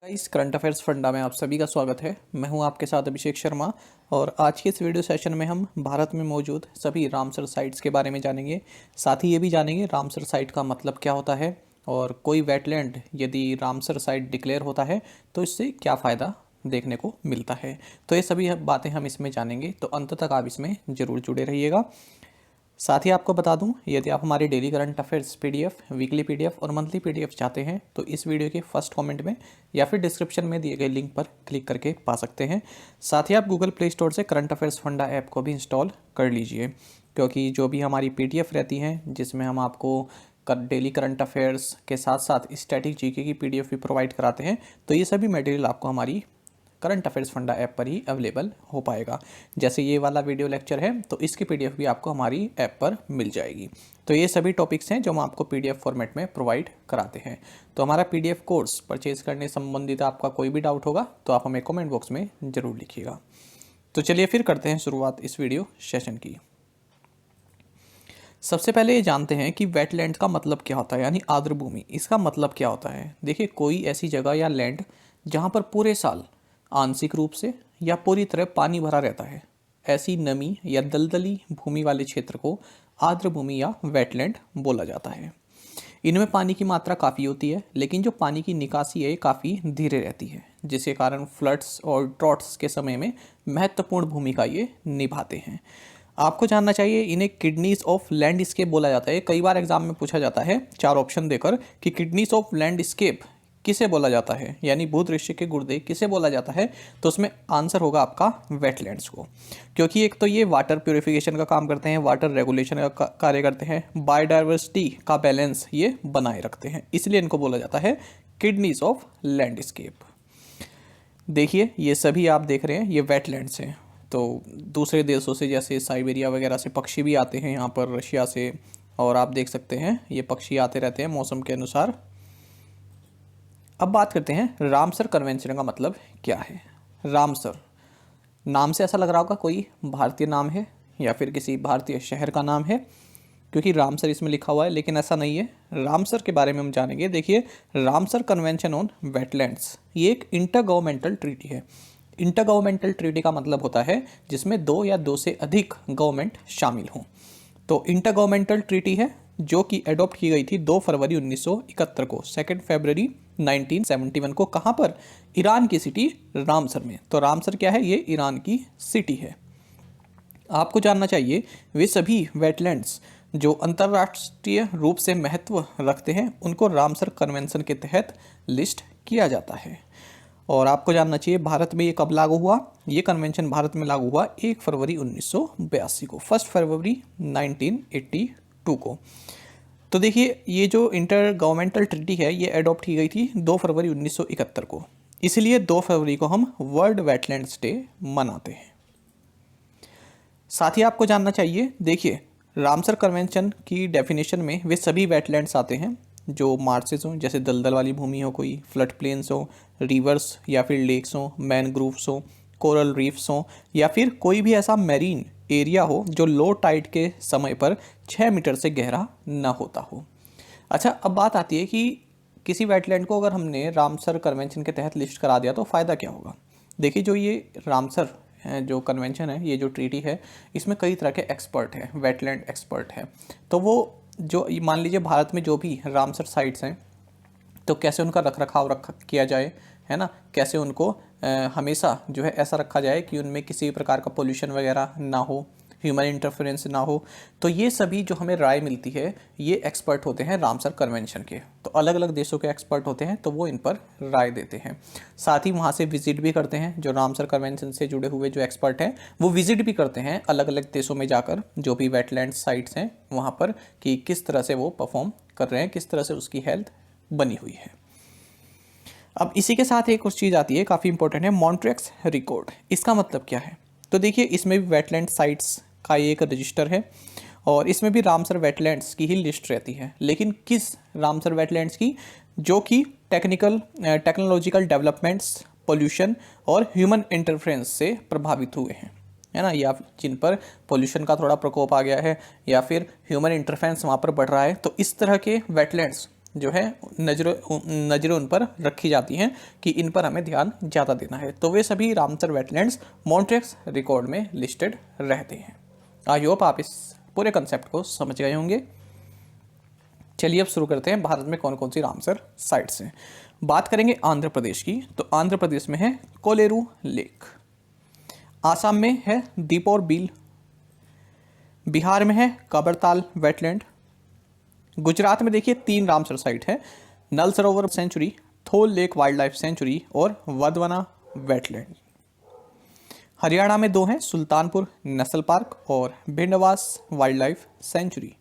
इस current affairs funda में आप सभी का स्वागत है। मैं हूं आपके साथ अभिषेक शर्मा और आज के इस वीडियो सेशन में हम भारत में मौजूद सभी रामसर साइट्स के बारे में जानेंगे। साथ ही ये भी जानेंगे रामसर साइट का मतलब क्या होता है और कोई वेटलैंड यदि रामसर साइट डिक्लेयर होता है तो इससे क्या फ़ायदा देखने को मिलता है। तो ये सभी बातें हम इसमें जानेंगे, तो अंत तक आप इसमें ज़रूर जुड़े रहिएगा। साथ ही आपको बता दूं, यदि आप हमारे daily current affairs PDF, weekly PDF और मंथली पीडीएफ चाहते हैं तो इस वीडियो के फर्स्ट कमेंट में या फिर डिस्क्रिप्शन में दिए गए लिंक पर क्लिक करके पा सकते हैं। साथ ही आप गूगल प्ले स्टोर से करंट अफेयर्स फंडा ऐप को भी इंस्टॉल कर लीजिए, क्योंकि जो भी हमारी पीडीएफ रहती हैं जिसमें हम आपको डेली करंट अफेयर्स के साथ साथ स्टैटिक जीके की पीडीएफ भी प्रोवाइड कराते हैं, तो ये सभी मटेरियल आपको हमारी करंट अफेयर्स फंडा ऐप पर ही अवेलेबल हो पाएगा। जैसे ये वाला वीडियो लेक्चर है तो इसकी पीडीएफ भी आपको हमारी ऐप पर मिल जाएगी। तो ये सभी टॉपिक्स हैं जो हम आपको पीडीएफ फॉर्मेट में प्रोवाइड कराते हैं। तो हमारा पीडीएफ कोर्स परचेज करने संबंधित आपका कोई भी डाउट होगा तो आप हमें कमेंट बॉक्स में ज़रूर लिखिएगा। तो चलिए फिर करते हैं शुरुआत इस वीडियो सेशन की। सबसे पहले ये जानते हैं कि वेटलैंड का मतलब क्या होता है, यानी आर्द्र भूमि। इसका मतलब क्या होता है? देखिए, कोई ऐसी जगह या लैंड जहाँ पर पूरे साल आंशिक रूप से या पूरी तरह पानी भरा रहता है, ऐसी नमी या दलदली भूमि वाले क्षेत्र को आर्द्र भूमि या वेटलैंड बोला जाता है। इनमें पानी की मात्रा काफ़ी होती है, लेकिन जो पानी की निकासी है काफ़ी धीरे रहती है, जिसके कारण फ्लड्स और ड्रॉट्स के समय में महत्वपूर्ण भूमिका ये निभाते हैं। आपको जानना चाहिए, इन्हें किडनीज ऑफ लैंडस्केप बोला जाता है। कई बार एग्जाम में पूछा जाता है 4 ऑप्शन देकर कि किडनीज ऑफ लैंडस्केप किसे बोला जाता है, यानी भूदृश्य के गुर्दे किसे बोला जाता है, तो उसमें आंसर होगा आपका वेटलैंड्स को। क्योंकि एक तो ये वाटर प्योरिफिकेशन का काम करते हैं, वाटर रेगुलेशन का कार्य करते हैं, बायोडाइवर्सिटी का बैलेंस ये बनाए रखते हैं, इसलिए इनको बोला जाता है किडनीज ऑफ लैंडस्केप। देखिए, ये सभी आप देख रहे हैं ये वेटलैंड्स हैं। तो दूसरे देशों से जैसे साइबेरिया वगैरह से पक्षी भी आते हैं यहाँ पर, रशिया से, और आप देख सकते हैं ये पक्षी आते रहते हैं मौसम के अनुसार। अब बात करते हैं रामसर कन्वेंशन का मतलब क्या है। रामसर नाम से ऐसा लग रहा होगा कोई भारतीय नाम है या फिर किसी भारतीय शहर का नाम है, क्योंकि रामसर इसमें लिखा हुआ है, लेकिन ऐसा नहीं है। रामसर के बारे में हम जानेंगे। देखिए, रामसर कन्वेंशन ऑन वेटलैंड्स ये एक इंटर गवर्नमेंटल ट्रीटी है। इंटर गवर्नमेंटल ट्रीटी का मतलब होता है जिसमें 2 या 2 से अधिक गवर्नमेंट शामिल हों। तो इंटर गवर्नमेंटल ट्रीटी है जो कि एडॉप्ट की गई थी 2 फरवरी 1971 को, 2 फरवरी 1971 को। कहाँ पर? ईरान की सिटी रामसर में। तो रामसर क्या है? ये ईरान की सिटी है। आपको जानना चाहिए वे सभी वेटलैंड्स जो अंतर्राष्ट्रीय रूप से महत्व रखते हैं उनको रामसर कन्वेंशन के तहत लिस्ट किया जाता है। और आपको जानना चाहिए भारत में ये कब लागू हुआ। ये कन्वेंशन भारत में लागू हुआ 1 फरवरी 1982 को, 1 फरवरी 1982 को। तो देखिए, ये जो इंटर गवर्नमेंटल ट्रीटी है ये अडॉप्ट की गई थी 2 फरवरी 1971 को, इसलिए 2 फरवरी को हम वर्ल्ड वेटलैंड्स डे मनाते हैं। साथ ही आपको जानना चाहिए, देखिए, रामसर कन्वेंशन की डेफिनेशन में वे सभी वेटलैंड्स आते हैं जो मार्सेस हों, जैसे दलदल वाली भूमि हो, कोई फ्लड प्लेन्स हो, रिवर्स या फिर लेक्स हो, मैनग्रोव्स हो, कोरल रीफ्स हो, या फिर कोई भी ऐसा मैरीन एरिया हो जो लो टाइड के समय पर 6 मीटर से गहरा न होता हो। अच्छा, अब बात आती है कि किसी वेटलैंड को अगर हमने रामसर कन्वेंशन के तहत लिस्ट करा दिया तो फ़ायदा क्या होगा। देखिए, जो ये रामसर जो कन्वेंशन है, ये जो ट्रीटी है, इसमें कई तरह के एक्सपर्ट हैं, वेटलैंड एक्सपर्ट हैं। तो वो जो मान लीजिए भारत में जो भी रामसर साइट्स हैं तो कैसे उनका रख रखाव किया जाए, है ना, कैसे उनको हमेशा जो है ऐसा रखा जाए कि उनमें किसी प्रकार का पोल्यूशन वगैरह ना हो, ह्यूमन इंटरफेरेंस ना हो। तो ये सभी जो हमें राय मिलती है ये एक्सपर्ट होते हैं रामसर कन्वेंशन के। तो अलग अलग देशों के एक्सपर्ट होते हैं तो वो इन पर राय देते हैं। साथ ही वहाँ से विजिट भी करते हैं, जो रामसर कन्वेंशन से जुड़े हुए जो एक्सपर्ट हैं वो विजिट भी करते हैं अलग अलग देशों में जाकर, जो भी वेटलैंड साइट्स हैं वहाँ पर, कि किस तरह से वो परफॉर्म कर रहे हैं, किस तरह से उसकी हेल्थ बनी हुई है। अब इसी के साथ एक और चीज़ आती है, काफ़ी इंपॉर्टेंट है, मॉन्ट्रेक्स रिकॉर्ड। इसका मतलब क्या है? तो देखिए, इसमें भी वेटलैंड साइट्स का एक रजिस्टर है और इसमें भी रामसर वेटलैंड्स की ही लिस्ट रहती है। लेकिन किस रामसर वेटलैंड्स की? जो कि टेक्नोलॉजिकल डेवलपमेंट्स, पोल्यूशन और ह्यूमन इंटरफेरेंस से प्रभावित हुए हैं, है ना, या जिन पर पोल्यूशन का थोड़ा प्रकोप आ गया है या फिर ह्यूमन इंटरफेरेंस वहाँ पर बढ़ रहा है। तो इस तरह के वेटलैंड्स जो है नज़रें उन पर रखी जाती हैं कि इन पर हमें ध्यान ज़्यादा देना है। तो वे सभी रामसर वेटलैंड्स मॉन्ट्रिक्स रिकॉर्ड में लिस्टेड रहते हैं। आई होप आप इस पूरे कंसेप्ट को समझ गए होंगे। चलिए अब शुरू करते हैं भारत में कौन कौन सी रामसर साइट्स हैं। बात करेंगे आंध्र प्रदेश की, तो आंध्र प्रदेश में है कोलेरू लेक, आसाम में है दीपोर बील, बिहार में है कबरताल वेटलैंड, गुजरात में देखिए 3 रामसर साइट है, नल सरोवर सेंचुरी, थोल लेक वाइल्ड लाइफ सेंचुरी और वदवना वेटलैंड। हरियाणा में 2 हैं, सुल्तानपुर नेशनल पार्क और Bhindawas wildlife sanctuary.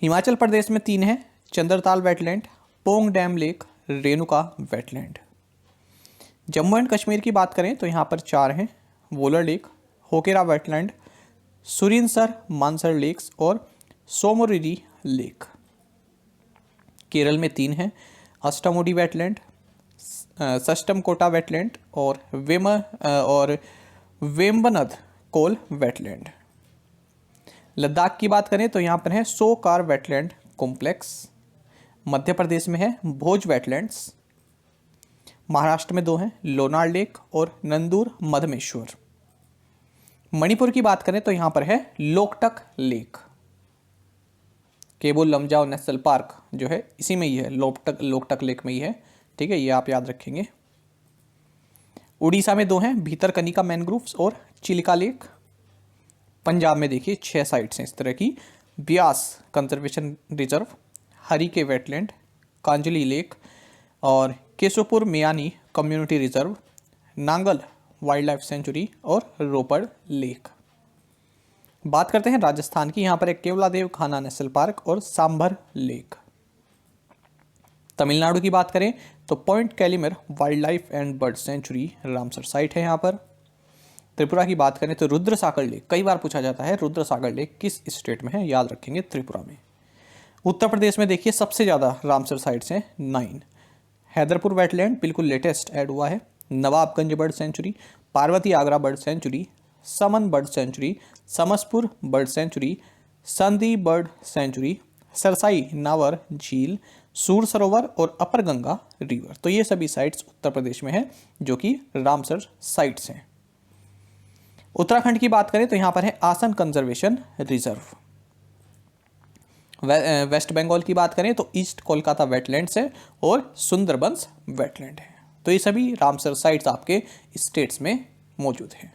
Himachal Pradesh में 3 हैं, Chandratal wetland, Pong dam lake, Renuka wetland. Jammu and Kashmir की बात करें तो यहाँ पर 4 हैं, Wular lake, Hokera wetland, Surinsar Mansar lakes और सोमोरिरी लेक। केरल में 3 हैं, अष्टमुडी वेटलैंड, सष्टमकोटा वेटलैंड और वेम्बनद कोल वेटलैंड। लद्दाख की बात करें तो यहाँ पर है सोकार वेटलैंड कॉम्प्लेक्स। मध्य प्रदेश में है भोज वेटलैंड्स। महाराष्ट्र में 2 हैं, लोनार लेक और नंदूर मधमेश्वर। मणिपुर की बात करें तो यहाँ पर है Loktak lake. Keibul Lamjao national park जो है इसी में ही है, लोकटक लेक में ही है, ठीक है, ये आप याद रखेंगे। उड़ीसा में 2 हैं, भीतरकनिका मैनग्रोव्स और चिलिका लेक। पंजाब में देखिए 6 साइट्स हैं इस तरह की, Beas conservation reserve, Harike wetland, Kanjli lake और Keshopur Miani community reserve, Nangal wildlife sanctuary और रोपड़ लेक। बात करते हैं राजस्थान की, यहाँ पर एक केवलादेव खाना नेशनल पार्क और सांभर लेक। तमिलनाडु की बात करें तो Point Calimere wildlife and bird sanctuary Ramsar site है यहाँ पर। त्रिपुरा की बात करें तो रुद्र सागर लेक, कई बार पूछा जाता है रुद्र सागर लेक किस स्टेट में है, याद रखेंगे त्रिपुरा में। उत्तर प्रदेश में देखिए सबसे ज़्यादा रामसर साइट्स हैं 9, हैदरपुर वेटलैंड बिल्कुल लेटेस्ट ऐड हुआ है, Nawabganj bird sanctuary, Parvati Agra bird sanctuary, Saman bird sanctuary, Samaspur bird sanctuary, Sandi bird sanctuary, Sarsai Nawar झील, सूर सरोवर और अपर गंगा रिवर। तो ये सभी साइट्स उत्तर प्रदेश में हैं जो कि रामसर साइट्स हैं। उत्तराखंड की बात करें तो यहाँ पर है आसन कंजर्वेशन रिजर्व। वेस्ट बंगाल की बात करें तो ईस्ट कोलकाता वेटलैंड्स है और सुंदरबंस वेटलैंड है। तो ये सभी रामसर साइट्स आपके स्टेट्स में मौजूद हैं।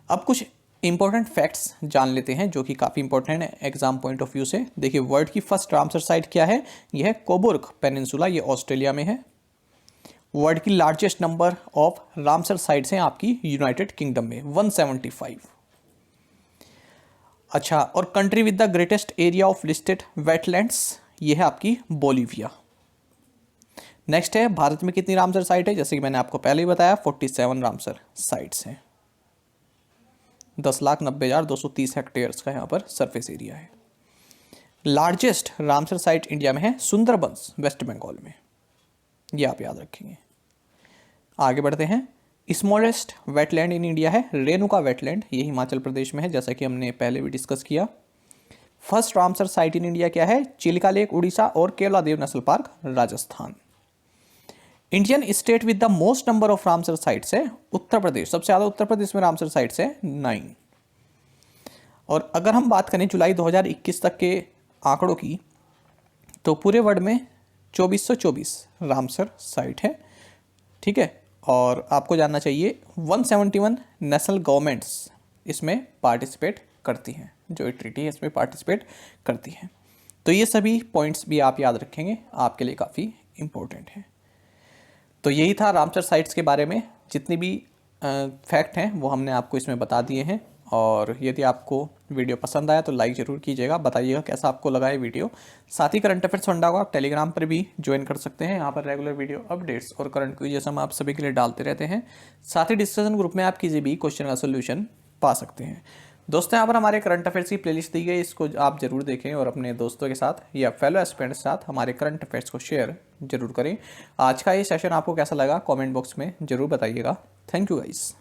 अब कुछ इंपॉर्टेंट फैक्ट्स जान लेते हैं जो कि काफ़ी इंपॉर्टेंट है एग्जाम पॉइंट ऑफ व्यू से। देखिए वर्ल्ड की फर्स्ट रामसर साइट क्या है, यह है कोबुर्ग पेनिनसुला, ये ऑस्ट्रेलिया में है। वर्ल्ड की largest number of Ramsar sites हैं आपकी यूनाइटेड किंगडम में 175। अच्छा, और country with the greatest area of listed wetlands, ये है आपकी बोलीविया। नेक्स्ट है भारत में कितनी रामसर साइट है, जैसे कि मैंने आपको पहले ही बताया 47 रामसर साइट्स हैं। 10,90,230 हेक्टेयर्स का यहाँ पर सरफेस एरिया है। लार्जेस्ट रामसर साइट इंडिया में है सुंदरबंस वेस्ट बंगाल में, ये आप याद रखेंगे। आगे बढ़ते हैं, स्मॉलेस्ट वेटलैंड इन इंडिया है रेणुका वेटलैंड, ये हिमाचल प्रदेश में है जैसा कि हमने पहले भी डिस्कस किया। First Ramsar site in India क्या है, चिलिका लेक उड़ीसा और Keoladeo national park Rajasthan. Indian state with the most number of Ramsar sites है उत्तर प्रदेश, सबसे ज़्यादा उत्तर प्रदेश में रामसर साइट्स है 9। और अगर हम बात करें जुलाई 2021 तक के आंकड़ों की तो पूरे वर्ल्ड में 2424 रामसर साइट है, ठीक है। और आपको जानना चाहिए 171 नेशनल गवर्नमेंट्स इसमें पार्टिसिपेट करती हैं, जो ये ट्रीटी है इसमें पार्टिसिपेट करती हैं। तो ये सभी पॉइंट्स भी आप याद रखेंगे, आपके लिए काफ़ी इम्पोर्टेंट है। तो यही था रामसर साइट्स के बारे में, जितनी भी फैक्ट हैं वो हमने आपको इसमें बता दिए हैं। और यदि आपको वीडियो पसंद आया तो लाइक ज़रूर कीजिएगा, बताइएगा कैसा आपको लगा ये वीडियो। साथ ही करंट अफेयर्स फंडा को आप टेलीग्राम पर भी ज्वाइन कर सकते हैं, यहाँ पर रेगुलर वीडियो अपडेट्स और करंट क्विज़ हम आप सभी के लिए डालते रहते हैं। साथ ही डिस्कशन ग्रुप में आप किसी भी क्वेश्चन का सोल्यूशन पा सकते हैं। दोस्तों यहाँ पर हमारे करंट अफेयर्स की प्लेलिस्ट दी गई, इसको आप जरूर देखें और अपने दोस्तों के साथ या फेलो एस्पिरेंट्स के साथ हमारे करंट अफेयर्स को शेयर जरूर करें। आज का ये सेशन आपको कैसा लगा कमेंट बॉक्स में जरूर बताइएगा। Thank you guys.